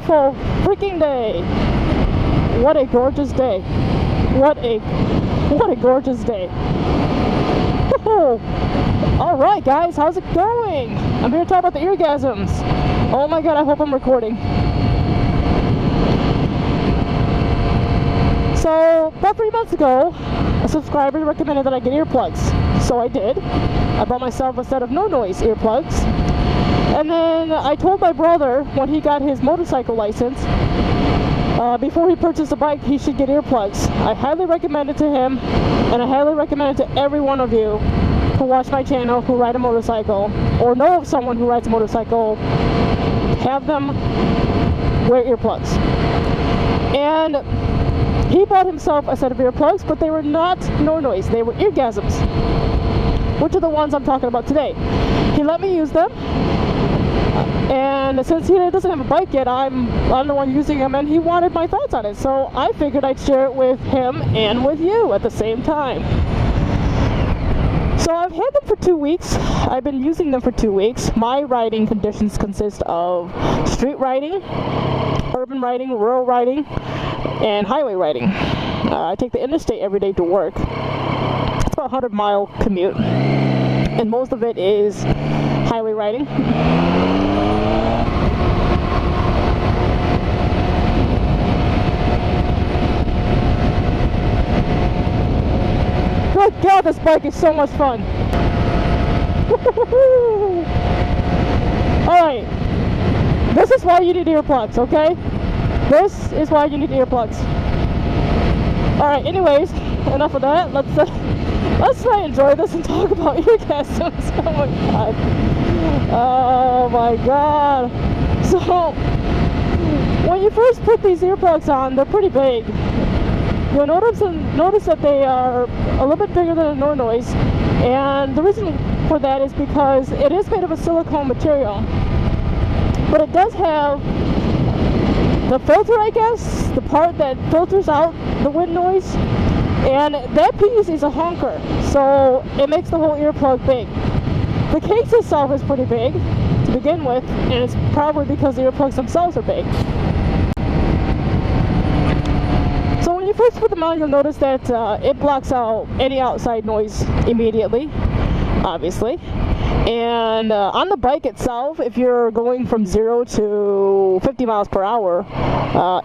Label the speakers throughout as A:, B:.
A: beautiful freaking day. What a gorgeous day. What a gorgeous day. Alright guys, how's it going? I'm here to talk about the Eargasms. Oh my god, I hope I'm recording. So, about 3 months ago, a subscriber recommended that I get earplugs. So I did. I bought myself a set of Nonoise earplugs. And then I told my brother when he got his motorcycle license, before he purchased a bike, he should get earplugs. I highly recommend it to him, and I highly recommend it to every one of you who watch my channel, who ride a motorcycle, or know of someone who rides a motorcycle. Have them wear earplugs. And he bought himself a set of earplugs, but they were not Nonoise, they were Eargasms, which are the ones I'm talking about today. He let me use them, and since he doesn't have a bike yet, I'm the one using them, and he wanted my thoughts on it, so I figured I'd share it with him and with you at the same time. So I've had them for 2 weeks. I've been using them for 2 weeks. My riding conditions consist of street riding, urban riding, rural riding, and highway riding. I take the interstate every day to work. It's about a 100-mile commute, and most of it is highway riding. Good God, this bike is so much fun. Alright, this is why you need earplugs, okay? This is why you need earplugs. Alright, anyways, enough of that. Let's try and enjoy this and talk about Eargasms. Oh my god. Oh my god. So, when you first put these earplugs on, they're pretty big. You'll notice that they are a little bit bigger than a Nonoise, and the reason for that is because it is made of a silicone material, but it does have the filter, I guess, the part that filters out the wind noise, and that piece is a honker, so it makes the whole earplug big. The case itself is pretty big to begin with, and it's probably because the earplugs themselves are big. So when you first put them on, you'll notice that it blocks out any outside noise immediately, obviously. And on the bike itself, if you're going from 0 to 50 miles per hour,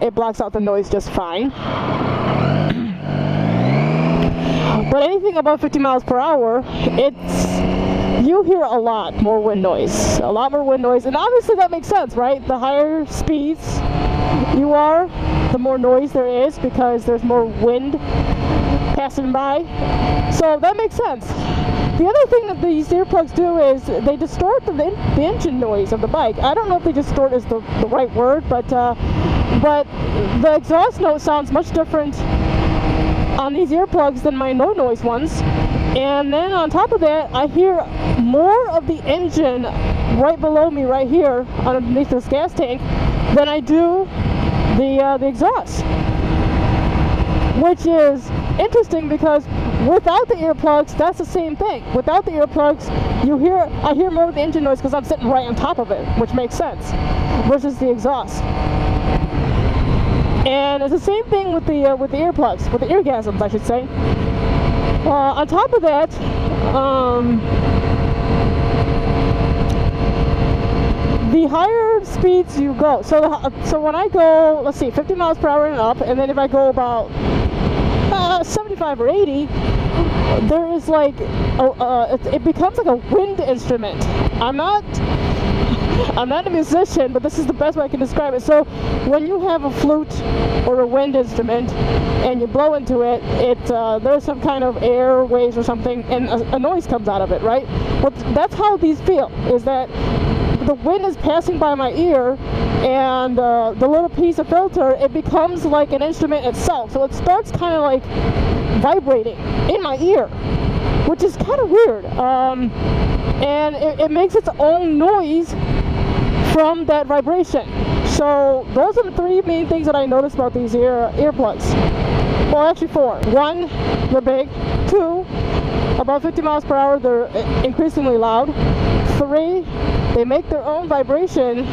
A: it blocks out the noise just fine. But anything above 50 miles per hour, you hear a lot more wind noise. A lot more wind noise, and obviously that makes sense, right? The higher speeds you are, the more noise there is because there's more wind passing by. So that makes sense. The other thing that these earplugs do is they distort the engine noise of the bike. I don't know if they distort is the right word, but the exhaust note sounds much different on these earplugs than my Nonoise ones. And then on top of that, I hear more of the engine right below me right here underneath this gas tank than I do the exhaust, which is interesting because without the earplugs, that's the same thing. Without the earplugs, I hear more of the engine noise because I'm sitting right on top of it, which makes sense, versus the exhaust. And it's the same thing with the earplugs, with the Eargasms, I should say. On top of that, the higher speeds you go, so when I go, let's see, 50 miles per hour and up, and then if I go about 75 or 80, there is like, it becomes like a wind instrument. I'm not a musician, but this is the best way I can describe it. So when you have a flute or a wind instrument and you blow into it, there's some kind of air waves or something, and a noise comes out of it, right? Well, that's how these feel, is that the wind is passing by my ear, and the little piece of filter, it becomes like an instrument itself. So it starts kind of like vibrating in my ear, which is kind of weird. And it makes its own noise from that vibration. So those are the three main things that I noticed about these earplugs. Well, actually 4. 1, they're big. 2, about 50 miles per hour, they're increasingly loud. 3, they make their own vibration.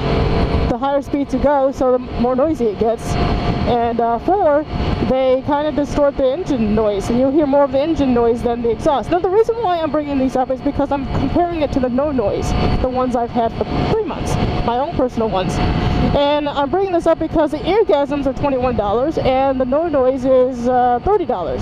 A: The higher speeds you go, so the more noisy it gets. And 4, they kind of distort the engine noise, and you'll hear more of the engine noise than the exhaust. Now, the reason why I'm bringing these up is because I'm comparing it to the Nonoise, the ones I've had for 3 months, my own personal ones. And I'm bringing this up because the Eargasms are $21 and the Nonoise is $30.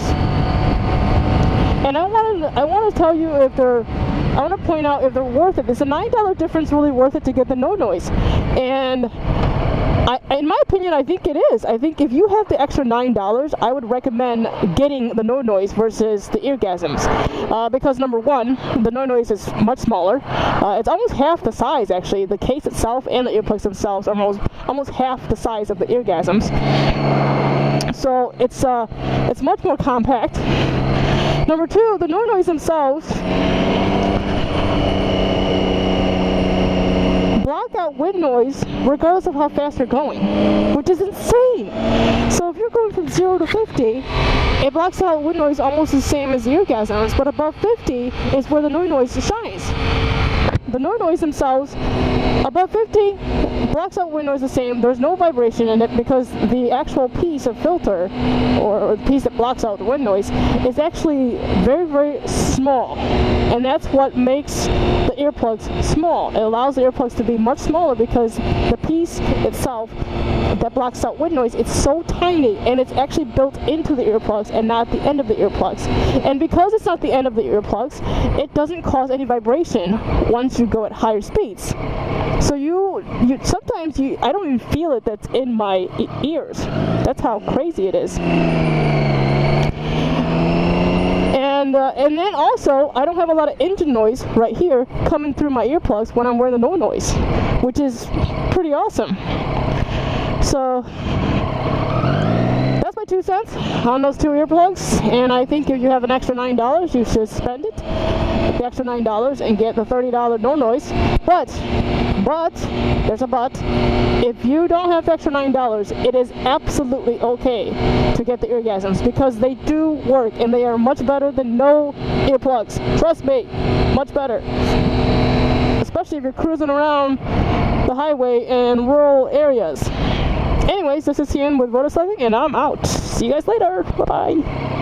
A: And I want to tell you if they're, I want to point out if they're worth it. Is a $9 difference really worth it to get the Nonoise? And in my opinion, I think it is. I think if you have the extra $9, I would recommend getting the Nonoise versus the Eargasms. Because number one, the Nonoise is much smaller. It's almost half the size, actually. The case itself and the earplugs themselves are almost half the size of the Eargasms. So it's much more compact. Number two, the Nonoise themselves block out wind noise regardless of how fast you're going, which is insane. So if you're going from 0 to 50, it blocks out wind noise almost the same as the Eargasms, but above 50 is where the Nonoise shines. The Nonoise themselves, above 50, blocks out wind noise the same. There's no vibration in it because the actual piece of filter, or the piece that blocks out the wind noise, is actually very, very small. And that's what makes the earplugs small. It allows the earplugs to be much smaller because the piece itself that blocks out wind noise, it's so tiny, and it's actually built into the earplugs and not the end of the earplugs. And because it's not the end of the earplugs, it doesn't cause any vibration once you go at higher speeds. So sometimes I don't even feel it that's in my ears. That's how crazy it is. And then also, I don't have a lot of engine noise right here coming through my earplugs when I'm wearing the Nonoise, which is pretty awesome. So that's my 2 cents on those 2 earplugs, and I think if you have an extra $9, you should spend it, the extra $9, and get the $30 Nonoise. But there's a but. If you don't have the extra $9, it is absolutely okay to get the Eargasms because they do work and they are much better than no earplugs. Trust me, much better. Especially if you're cruising around the highway in rural areas. Anyways, this is Ian with Motorcycling, and I'm out. See you guys later. Bye-bye.